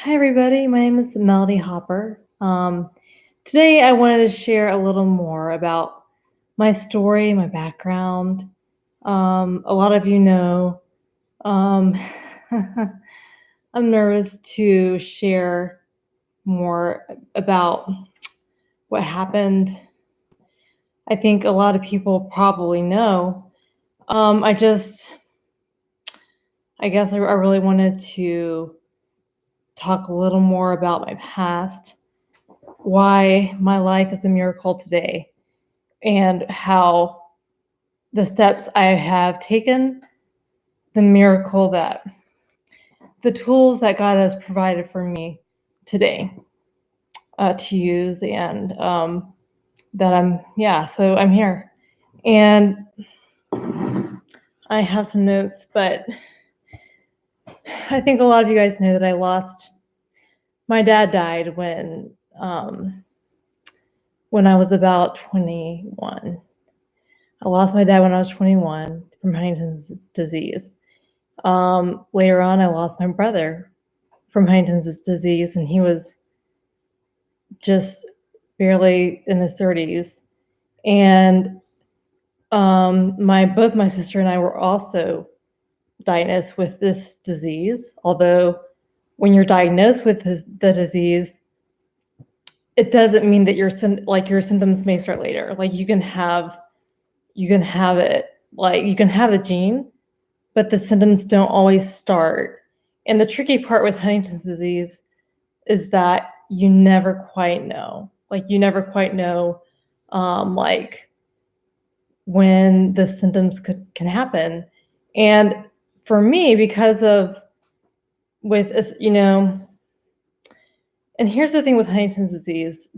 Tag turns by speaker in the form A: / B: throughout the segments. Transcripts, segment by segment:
A: Hi, everybody. My name is Melody Hopper. Today, I wanted to share a little more about my story, my background. A lot of you know, um, I'm nervous to share more about what happened. I think a lot of people probably know. I just, I guess I really wanted to talk a little more about my past, why my life is a miracle today, and how the steps I have taken, the miracle that the tools that God has provided for me today to use, and so I'm here. And I have some notes, but I think a lot of you guys know that my dad died when I was about 21. I lost my dad when I was 21 from Huntington's disease. Later on, I lost my brother from Huntington's disease, and he was just barely in his 30s. And both my sister and I were also diagnosed with this disease. Although, when you're diagnosed with the disease, it doesn't mean that your symptoms may start later. Like you can have it, like you can have the gene, but the symptoms don't always start. And the tricky part with Huntington's disease is that you never quite know. Like you never quite know, like when the symptoms can happen. And for me, because of with you know, and here's the thing with Huntington's disease,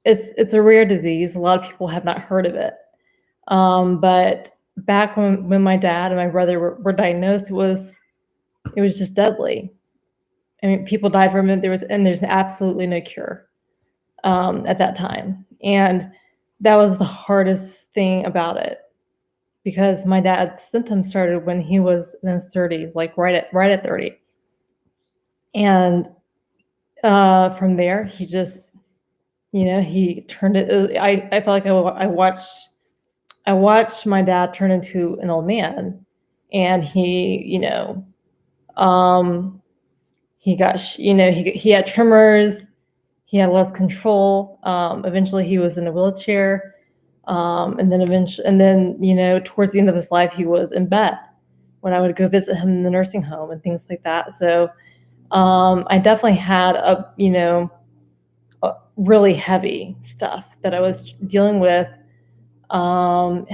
A: it's a rare disease. A lot of people have not heard of it. But back when my dad and my brother were diagnosed, it was just deadly. I mean, people died from it. There's absolutely no cure at that time, and that was the hardest thing about it, because my dad's symptoms started when he was in his 30s, like right at 30, and from there he just, he turned it. I felt like I watched my dad turn into an old man, and um, he got, he had tremors, he had less control. Eventually, he was in a wheelchair, and then towards the end of his life, he was in bed when I would go visit him in the nursing home and things like that. So I definitely had really heavy stuff that I was dealing with. Um,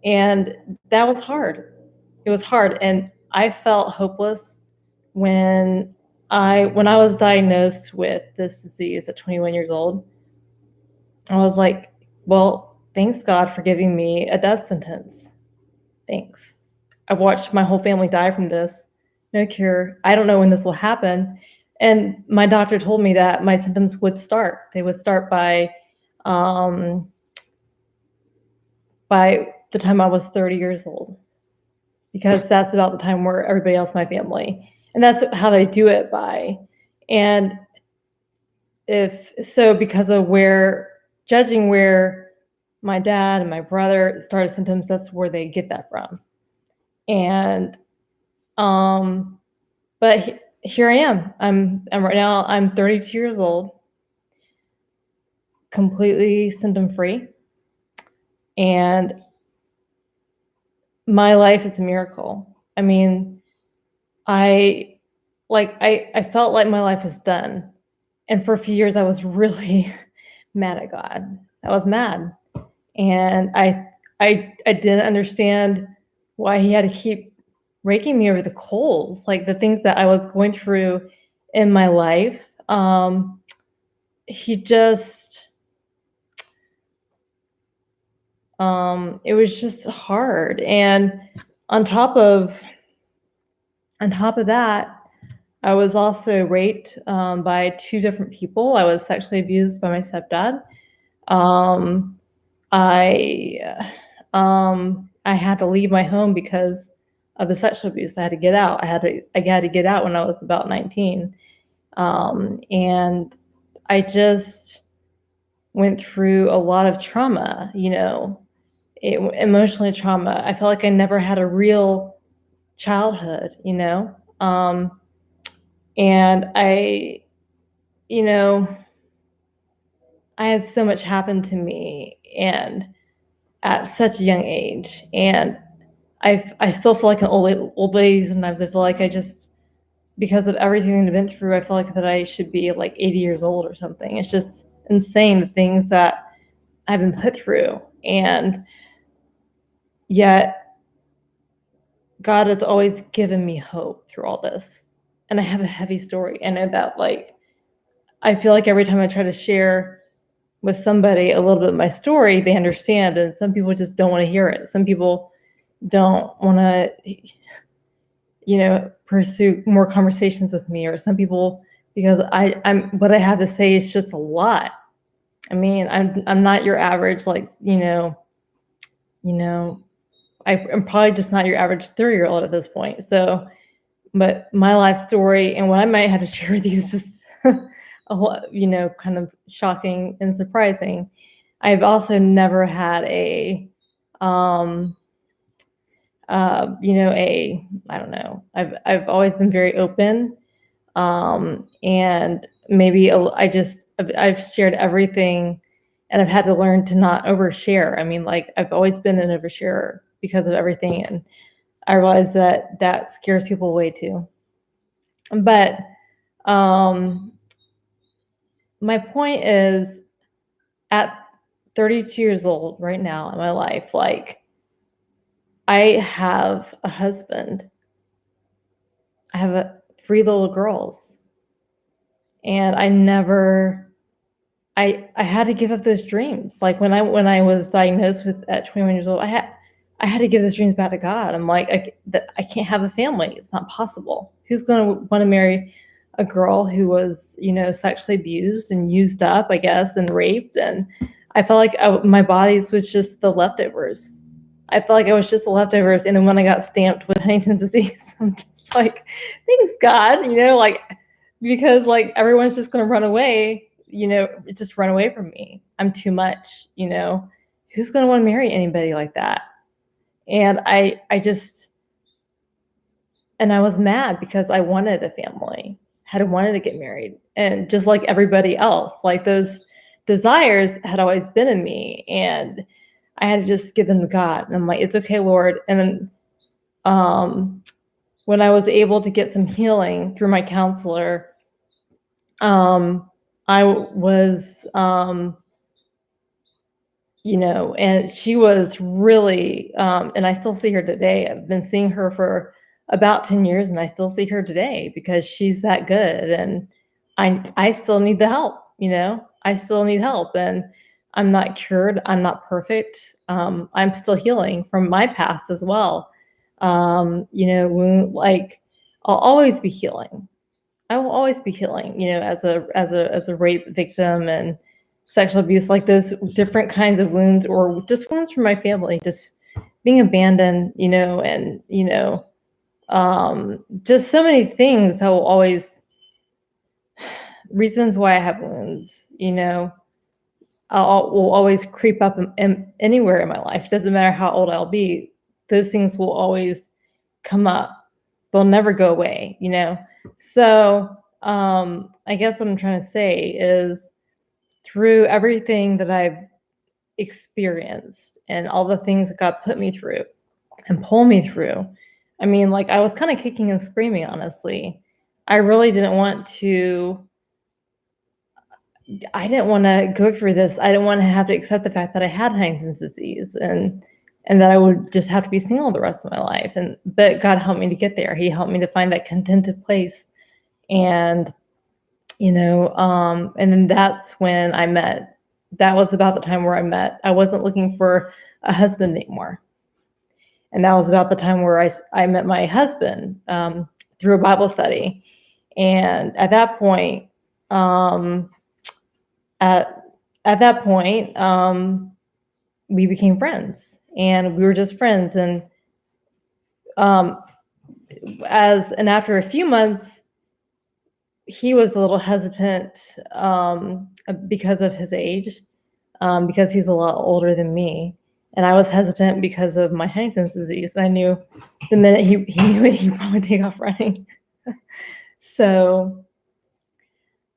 A: and that was hard. It was hard. And I felt hopeless when I was diagnosed with this disease at 21 years old. I was like, well, thanks God for giving me a death sentence. Thanks. I've watched my whole family die from this. No cure. I don't know when this will happen. And my doctor told me that my symptoms would start. They would start um, by the time I was 30 years old, because that's about the time where everybody else in my family, and that's how they do it by. And because of judging where my dad and my brother started symptoms, that's where they get that from. And but here I am. I'm right now. I'm 32 years old, completely symptom free, and my life is a miracle. I mean, I I felt like my life was done, and for a few years I was really mad at God. I was mad, and I didn't understand why he had to keep raking me over the coals, like the things that I was going through in my life. He just it was just hard, and on top of that, I was also raped by two different people. I was sexually abused by my stepdad. I I had to leave my home because of the sexual abuse. I had to get out. I had to get out when I was about 19. And I just went through a lot of trauma, emotionally trauma. I felt like I never had a real childhood. And you know, I had so much happen to me and at such a young age. And I still feel like an old lady sometimes. I feel like I just, because of everything that I've been through, I feel like that I should be like 80 years old or something. It's just insane the things that I've been put through. And yet God has always given me hope through all this. And I have a heavy story. I know that, like, I feel like every time I try to share with somebody a little bit of my story, they understand. And some people just don't want to hear it. Some people don't want to, pursue more conversations with me, or some people, because I'm what I have to say is just a lot. I mean, I'm not your average, like, I'm probably just not your average 30-year-old at this point. So, but my life story and what I might have to share with you is just a whole, kind of shocking and surprising. I've also never had I don't know. I've always been very open, and maybe I've shared everything, and I've had to learn to not overshare. I mean, like, I've always been an oversharer because of everything, and I realize that scares people away too. But my point is, at 32 years old right now in my life, like, I have a husband. I have 3 little girls, and I had to give up those dreams. Like, when I was diagnosed with at 21 years old, I had to give those dreams back to God. I'm like, I can't have a family. It's not possible. Who's gonna want to marry a girl who was, sexually abused and used up, I guess, and raped? And I felt like my body was just the leftovers. I felt like I was just the leftovers. And then when I got stamped with Huntington's disease, I'm just like, thanks God, like, because, like, everyone's just gonna run away, just run away from me. I'm too much. Who's gonna want to marry anybody like that? And I was mad because I wanted a family, had wanted to get married. And just like everybody else, like, those desires had always been in me, and I had to just give them to God. And I'm like, it's okay, Lord. And then when I was able to get some healing through my counselor, I was, and she was really, and I still see her today. I've been seeing her for about 10 years, and I still see her today because she's that good. And I still need the help. I still need help, and I'm not cured. I'm not perfect. I'm still healing from my past as well. Like, I'll always be healing. I will always be healing, as a rape victim and sexual abuse, like, those different kinds of wounds, or just wounds from my family, just being abandoned, and just so many things that will always, reasons why I have wounds, will always creep up anywhere in my life. Doesn't matter how old I'll be, those things will always come up. They'll never go away. So, I guess what I'm trying to say is, through everything that I've experienced and all the things that God put me through and pull me through, I mean, like, I was kind of kicking and screaming, honestly. I really didn't want to. I didn't want to go through this. I didn't want to have to accept the fact that I had Huntington's disease, and that I would just have to be single the rest of my life. But God helped me to get there. He helped me to find that contented place. And and then that's when that was about the time where I wasn't looking for a husband anymore. And that was about the time where I met my husband, through a Bible study. And at that point, um, at at that point, we became friends, and we were just friends. And after a few months, he was a little hesitant because of his age, because he's a lot older than me. And I was hesitant because of my Huntington's disease. And I knew the minute he knew it, he'd probably take off running. So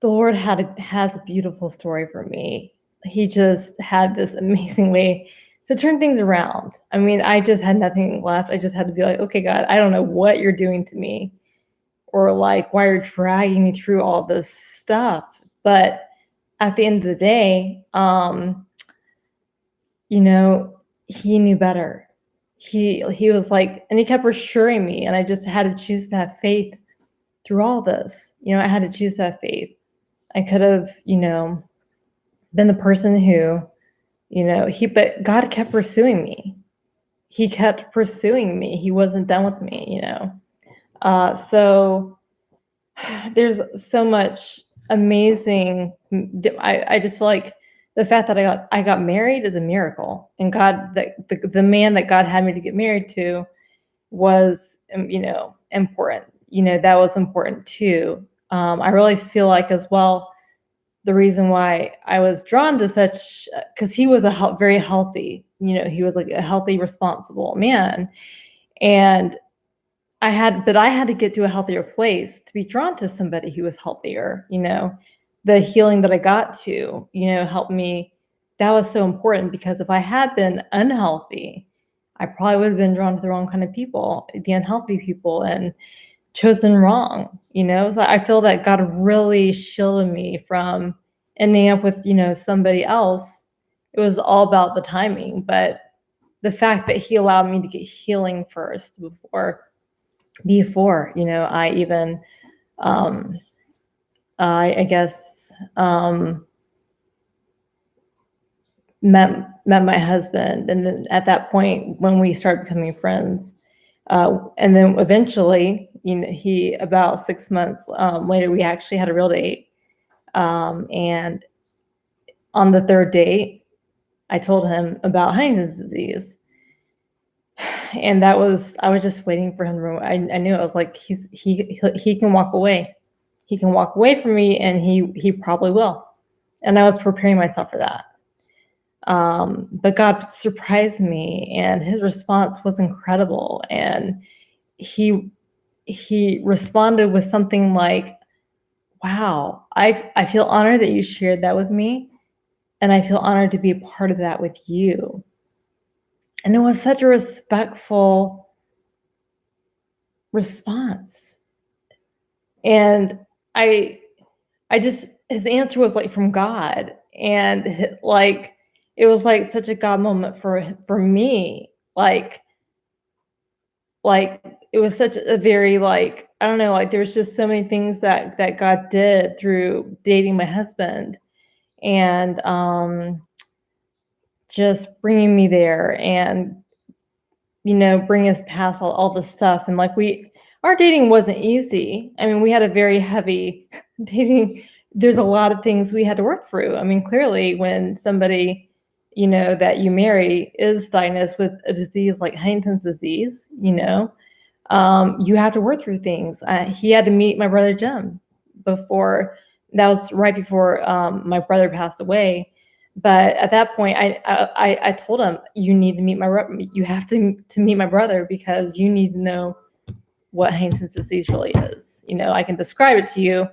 A: the Lord has a beautiful story for me. He just had this amazing way to turn things around. I mean, I just had nothing left. I just had to be like, okay, God, I don't know what you're doing to me, or like why you're dragging me through all this stuff. But at the end of the day, you know, he knew better. He was like, and he kept reassuring me, and I just had to choose to have faith through all this. You know, I had to choose to have faith. I could have, been the person who, but God kept pursuing me. He kept pursuing me. He wasn't done with me. So there's so much amazing. I just feel like the fact that I got married is a miracle, and God, the man that God had me to get married to was, important. That was important too. I really feel like as well, the reason why I was drawn to such, because he was very healthy. He was like a healthy, responsible man, and I had to get to a healthier place to be drawn to somebody who was healthier. The healing that I got to, helped me. That was so important, because if I had been unhealthy, I probably would have been drawn to the wrong kind of people, the unhealthy people, and chosen wrong. So I feel that God really shielded me from ending up with, somebody else. It was all about the timing, but the fact that he allowed me to get healing first before I even um I guess met my husband. And then at that point, when we started becoming friends, and then eventually, he about 6 months later, we actually had a real date. And on the third date, I told him about Huntington's disease. And I was just waiting for him to I knew. I was like, he can walk away. He can walk away from me, and he probably will. And I was preparing myself for that. But God surprised me, and his response was incredible. And he responded with something like, wow, I feel honored that you shared that with me, and I feel honored to be a part of that with you. And it was such a respectful response. And I just, his answer was like from God. And like, it was like such a God moment for me. Like it was such a very, like, I don't know, like there was just so many things that God did through dating my husband, and just bringing me there, and bringing us past all the stuff. And like our dating wasn't easy. I mean, we had a very heavy dating. There's a lot of things we had to work through. I mean, clearly when somebody, that you marry is diagnosed with a disease like Huntington's disease, you have to work through things. He had to meet my brother Jim before. That was right before my brother passed away. But at that point, I told him, you need to meet you have to meet my brother, because you need to know what Huntington's disease really is. I can describe it to you.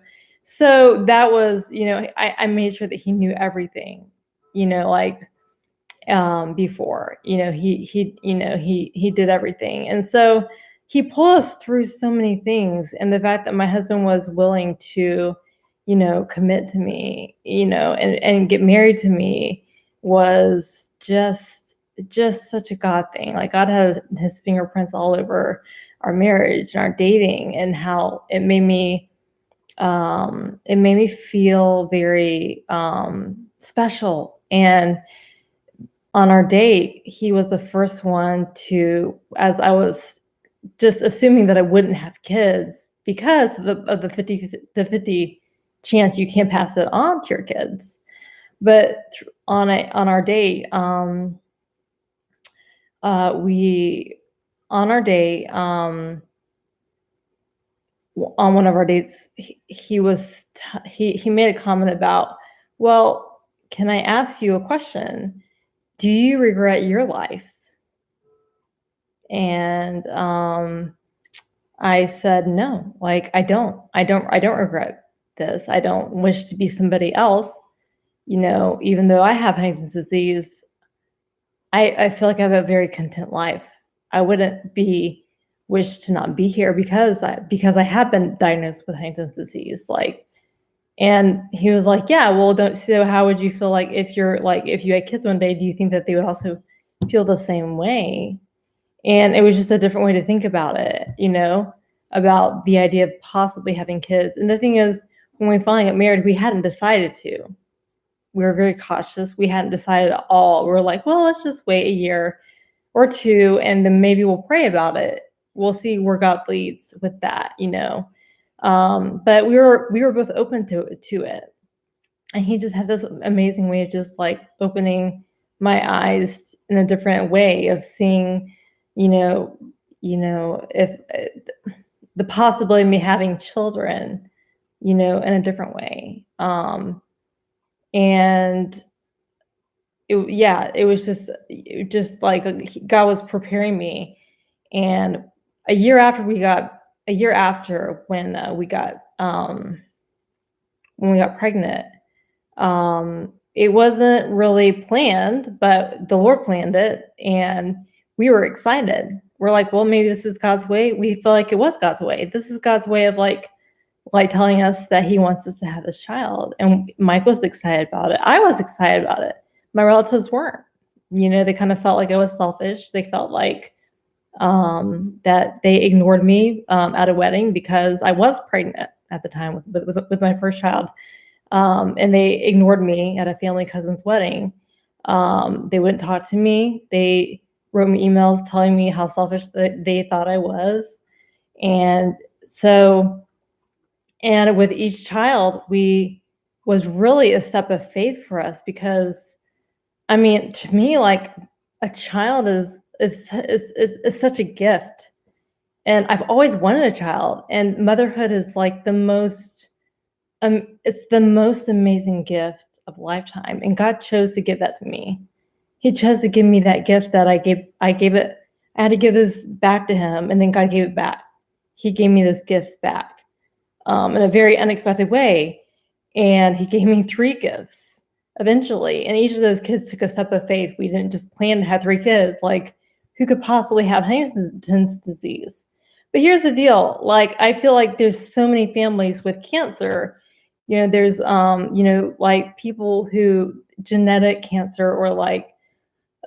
A: So that was, I made sure that he knew everything, like before. He did everything. And so he pulled us through so many things. And the fact that my husband was willing to, commit to me, and get married to me, was just such a God thing. Like God has his fingerprints all over our marriage and our dating, and how it made me feel very special. And on our date, he was the first one to, as I was just assuming that I wouldn't have kids because of the 50 chance you can't pass it on to your kids. But on our date, we on our date, on one of our dates, he made a comment about, well, can I ask you a question? Do you regret your life? And I said, no, like I don't regret this. I don't wish to be somebody else. Even though I have Huntington's disease, I feel like I have a very content life. I wouldn't be wish to not be here because I have been diagnosed with Huntington's disease. And he was like, yeah, well, don't so how would you feel like if you had kids one day, do you think that they would also feel the same way? And it was just a different way to think about it, about the idea of possibly having kids. And the thing is, when we finally got married, we hadn't decided to. We were very cautious. We hadn't decided at all. We were like, well, let's just wait a year or two, and then maybe we'll pray about it. We'll see where God leads with that. But we were both open to it. And he just had this amazing way of just like opening my eyes in a different way of seeing, if the possibility of me having children, in a different way. And it was just like God was preparing me. And a year after when we got pregnant, it wasn't really planned, but the Lord planned it, and we were excited. We're like, well, maybe this is God's way. We feel like it was God's way. This is God's way of like telling us that he wants us to have this child. And Mike was excited about it. I was excited about it. My relatives weren't. They kind of felt like I was selfish. They felt like that they ignored me at a wedding because I was pregnant at the time with my first child. And they ignored me at a family cousin's wedding. They wouldn't talk to me. They wrote me emails telling me how selfish they thought I was. And with each child, was really a step of faith for us because, I mean, to me, like a child is such a gift. And I've always wanted a child, and motherhood is like it's the most amazing gift of a lifetime. And God chose to give that to me. He chose to give me that gift that I gave it. I had to give this back to him, and then God gave it back. He gave me those gifts back in a very unexpected way. And he gave me 3 gifts eventually. And each of those kids took a step of faith. We didn't just plan to have 3 kids. Like, who could possibly have Huntington's disease? But here's the deal. Like, I feel like there's so many families with cancer. There's, like people who genetic cancer or like,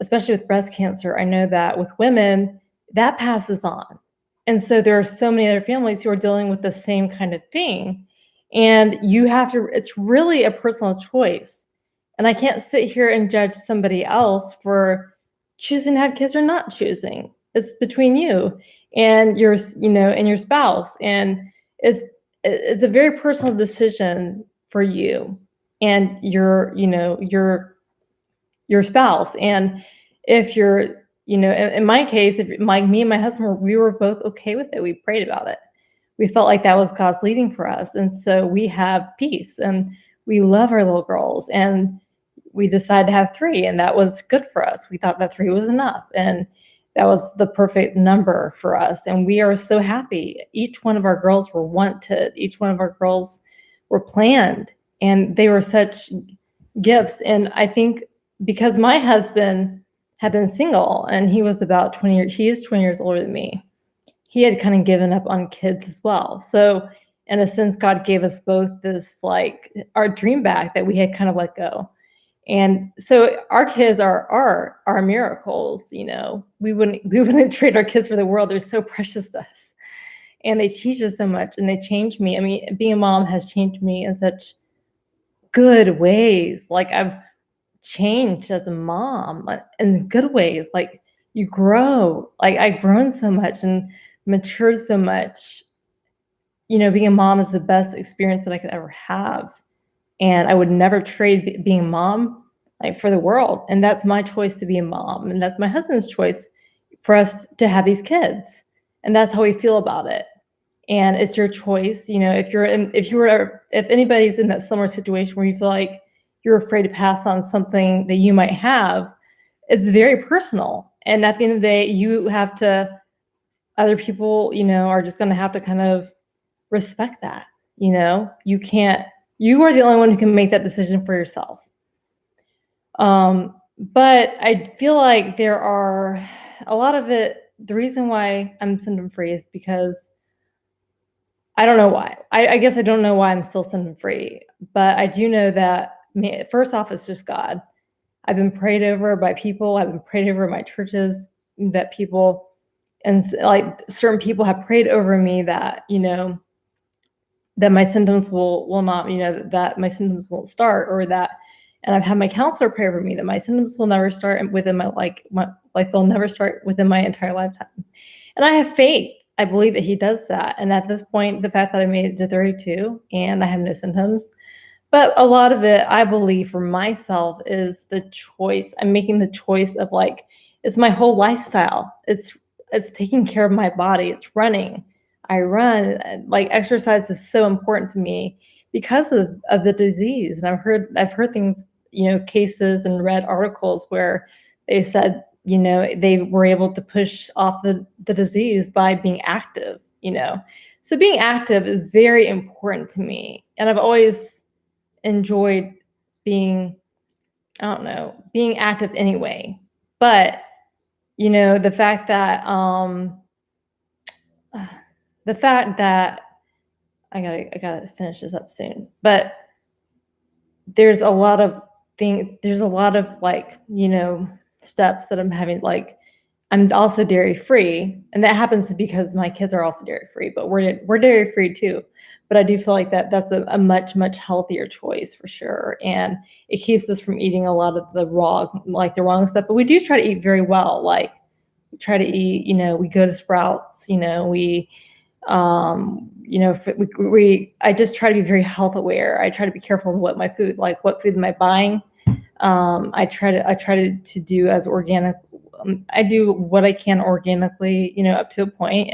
A: especially with breast cancer, I know that with women, that passes on. And so there are so many other families who are dealing with the same kind of thing. And it's really a personal choice. And I can't sit here and judge somebody else for choosing to have kids or not choosing. It's between you and your spouse. And it's a very personal decision for you and your spouse. And if you're, in my case, if me and my husband, we were both okay with it. We prayed about it. We felt like that was God's leading for us. And so we have peace, and we love our little girls, and we decided to have 3, and that was good for us. We thought that 3 was enough, and that was the perfect number for us. And we are so happy. Each one of our girls were wanted. Each one of our girls were planned, and they were such gifts. And I think because my husband had been single, and he was about 20 years, he is 20 years older than me. He had kind of given up on kids as well. So in a sense, God gave us both this, like, our dream back that we had kind of let go. And so our kids are miracles. We wouldn't trade our kids for the world. They're so precious to us, and they teach us so much, and they change me. I mean, being a mom has changed me in such good ways. Like, I've changed as a mom in good ways. Like, you grow. Like, I've grown so much and matured so much. Being a mom is the best experience that I could ever have. And I would never trade being a mom like for the world. And that's my choice to be a mom. And that's my husband's choice for us to have these kids. And that's how we feel about it. and it's your choice. If anybody's in that similar situation where you feel like you're afraid to pass on something that you might have, it's very personal. And at the end of the day, other people, are just going to have to kind of respect that. You are the only one who can make that decision for yourself. But I feel like there are a lot of it. The reason why I'm symptom free is because I don't know why. I guess I don't know why I'm still symptom free, but I do know that first off, it's just God. I've been prayed over by people. I've been prayed over my churches, that people and like certain people have prayed over me that, that my symptoms will not, that my symptoms won't start, or that, and I've had my counselor pray over me that my symptoms will never start within they'll never start within my entire lifetime. And I have faith. I believe that he does that. And at this point, the fact that I made it to 32 and I have no symptoms, but a lot of it, I believe for myself, is the choice. I'm making the choice of it's my whole lifestyle. It's taking care of my body. It's running. I run. Exercise is so important to me because of the disease. And I've heard things, cases and read articles where they said, they were able to push off the disease by being active, So being active is very important to me. And I've always enjoyed being, being active anyway. But, the fact that I gotta finish this up soon. But there's a lot of steps that I'm having. I'm also dairy free, and that happens because my kids are also dairy free, but we're dairy free too. But I do feel like that's a much, much healthier choice for sure. And it keeps us from eating a lot of the wrong stuff. But we do try to eat very well. We try to eat, we go to Sprouts, I just try to be very health aware. I try to be careful of what food am I buying. I try to do as organic. I do what I can organically, up to a point.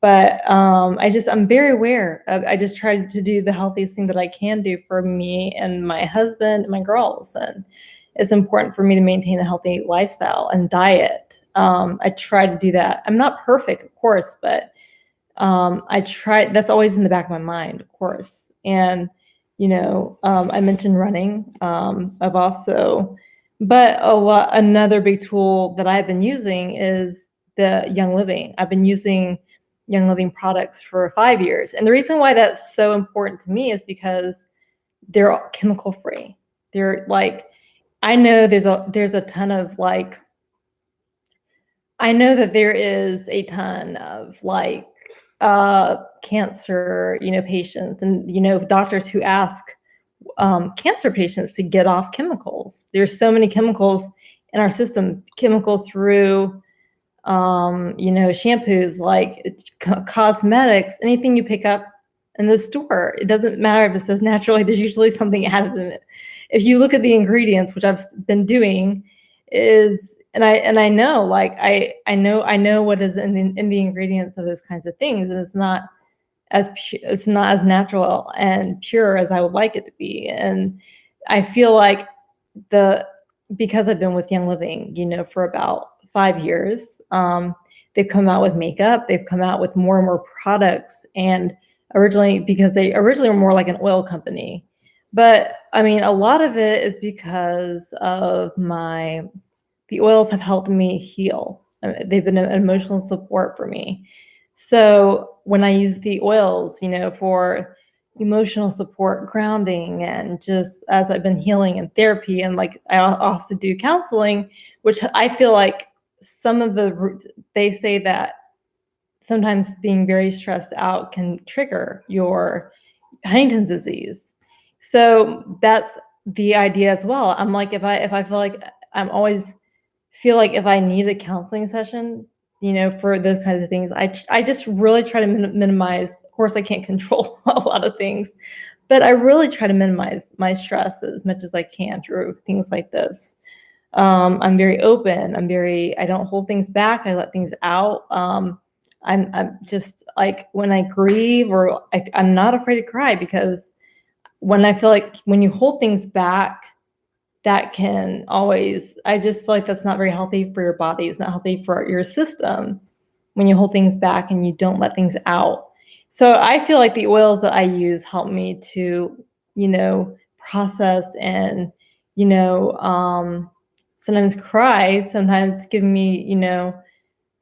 A: But I'm very aware. I just try to do the healthiest thing that I can do for me and my husband and my girls. And it's important for me to maintain a healthy lifestyle and diet. I try to do that. I'm not perfect, of course, but I try. That's always in the back of my mind, of course. And I mentioned running. Another big tool that I've been using is the Young Living. I've been using Young Living products for 5 years. And the reason why that's so important to me is because they're chemical free. I know there's a ton of I know that there is a ton of cancer, patients and, doctors who ask cancer patients to get off chemicals. There's so many chemicals in our system, chemicals through, shampoos, cosmetics, anything you pick up in the store. It doesn't matter if it says naturally, there's usually something added in it. If you look at the ingredients, which I've been doing, I know, I know what is in the ingredients of those kinds of things, and it's not as natural and pure as I would like it to be. And I feel like because I've been with Young Living, for about 5 years, they've come out with makeup, they've come out with more and more products, and because they originally were more like an oil company. But I mean, a lot of it is because of the oils have helped me heal. They've been an emotional support for me. So when I use the oils, for emotional support, grounding, and just as I've been healing and therapy, and I also do counseling, which I feel like they say that sometimes being very stressed out can trigger your Huntington's disease. So that's the idea as well. I'm like, if I feel like if I need a counseling session, for those kinds of things, I just really try to minimize. Of course, I can't control a lot of things, but I really try to minimize my stress as much as I can through things like this. I'm very open. I don't hold things back. I let things out. I'm just like when I grieve or I'm not afraid to cry, because when I feel like when you hold things back, that can always, I just feel like that's not very healthy for your body. It's not healthy for your system when you hold things back and you don't let things out. So I feel like the oils that I use help me to, process and, sometimes cry, sometimes give me,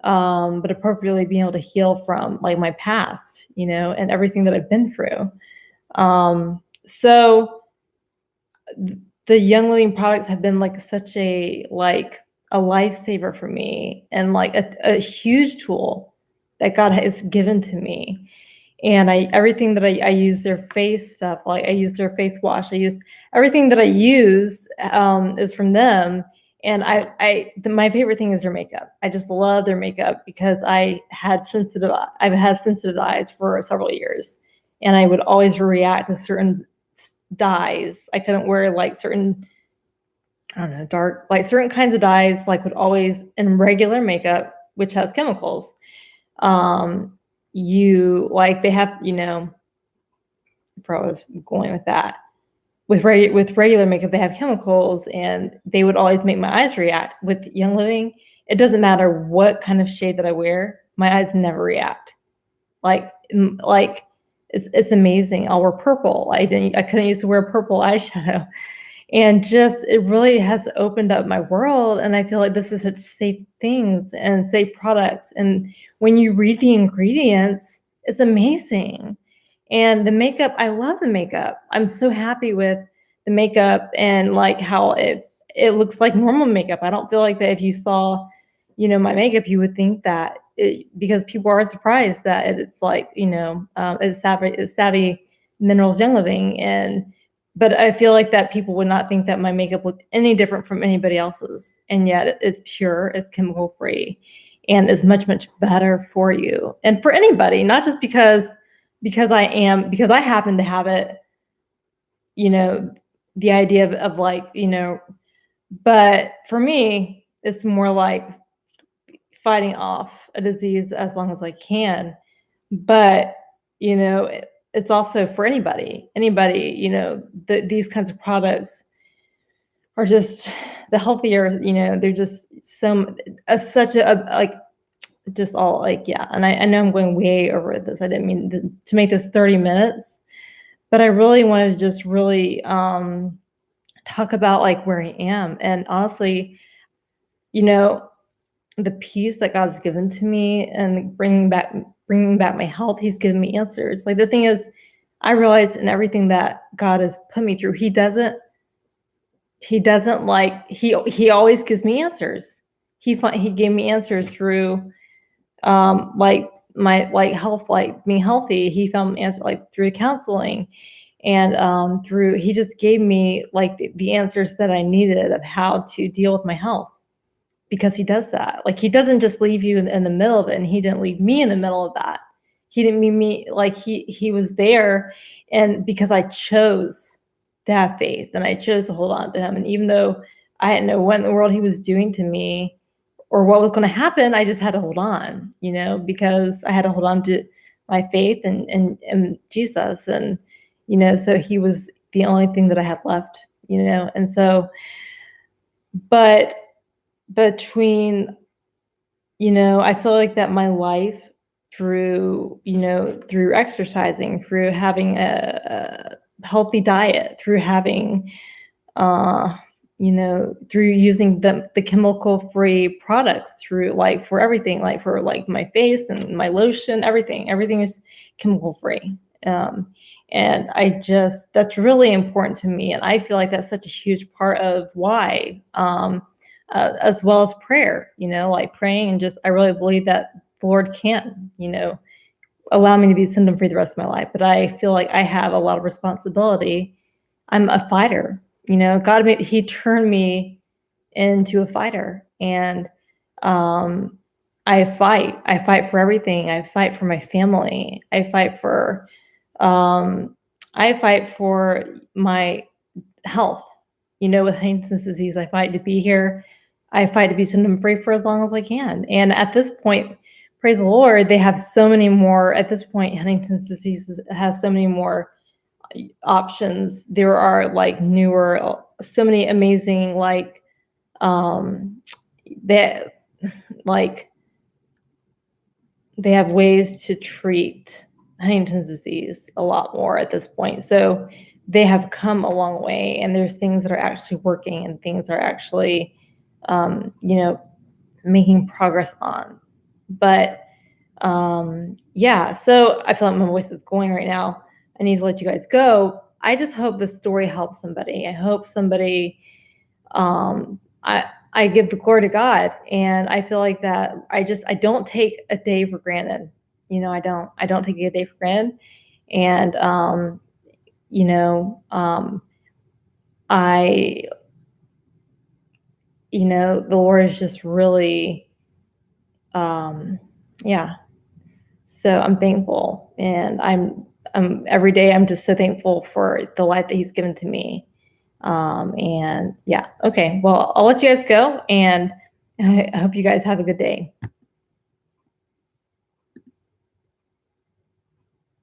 A: but appropriately being able to heal from like my past, and everything that I've been through. So the Young Living products have been like such a lifesaver for me, and like a huge tool that God has given to me. And everything that I use their face stuff, like I use their face wash, I use everything that I use is from them. And my favorite thing is their makeup. I just love their makeup because I've had sensitive eyes for several years, and I would always react to certain dyes. I couldn't wear like certain, I don't know, dark, like certain kinds of dyes, like would always in regular makeup, which has chemicals. You like they have, where I was going with that. With regular makeup, they have chemicals, and they would always make my eyes react. With Young Living, it doesn't matter what kind of shade that I wear, my eyes never react. Like it's amazing. I'll wear purple. I couldn't used to wear purple eyeshadow, and just it really has opened up my world. And I feel like this is such safe things and safe products. And when you read the ingredients, it's amazing. And the makeup, I love the makeup. I'm so happy with the makeup and like how it looks like normal makeup. I don't feel like that if you saw, my makeup, you would think that because people are surprised that it's like, it's Savvy Minerals Young Living. But I feel like that people would not think that my makeup looked any different from anybody else's. And yet it's pure, it's chemical free, and is much, much better for you and for anybody, not just because I happen to have it, the idea of like, but for me, it's more like fighting off a disease as long as I can. But, it's also for anybody, these kinds of products are just the healthier, they're just such a like, just all like, yeah. And I know I'm going way over this. I didn't mean to make this 30 minutes, but I really wanted to just really talk about like where I am. And honestly, the peace that God's given to me and bringing back my health, he's given me answers. Like the thing is, I realized in everything that God has put me through, he doesn't like, he always gives me answers. He gave me answers through like my like health, like being healthy. He found answer like through counseling, and he just gave me like the answers that I needed of how to deal with my health, because he does that. Like he doesn't just leave you in the middle of it, and he didn't leave me in the middle of that. He didn't mean me, like he was there, and because I chose to have faith and I chose to hold on to him, and even though I didn't know what in the world he was doing to me or what was going to happen, I just had to hold on, because I had to hold on to my faith and Jesus. And, so he was the only thing that I had left, and so, but between, I feel like that my life through, through exercising, through having a healthy diet, through having, through using the chemical free products, through like for everything, like for like my face and my lotion, everything is chemical free. And that's really important to me. And I feel like that's such a huge part of why, as well as prayer, like praying, and just, I really believe that the Lord can, allow me to be symptom free the rest of my life. But I feel like I have a lot of responsibility. I'm a fighter, God, he turned me into a fighter. And I fight for everything. I fight for my family. I fight for my health, with Huntington's disease. I fight to be here. I fight to be symptom free for as long as I can. And at this point, praise the Lord, they have so many more at this point. Huntington's disease has so many more options. There are like newer, so many amazing, like, that, like, they have ways to treat Huntington's disease a lot more at this point. So they have come a long way, and there's things that are actually working and things are actually, you know, making progress on. But yeah, so I feel like my voice is going right now. I need to let you guys go. I just hope the story helps somebody. I hope somebody, I give the glory to God, and I feel like that I don't take a day for granted. I don't take a day for granted. And you know, I the Lord is just really, um yeah. So I'm thankful, and every day I'm just so thankful for the life that He's given to me. And yeah, okay. Well, I'll let you guys go, and I hope you guys have a good day.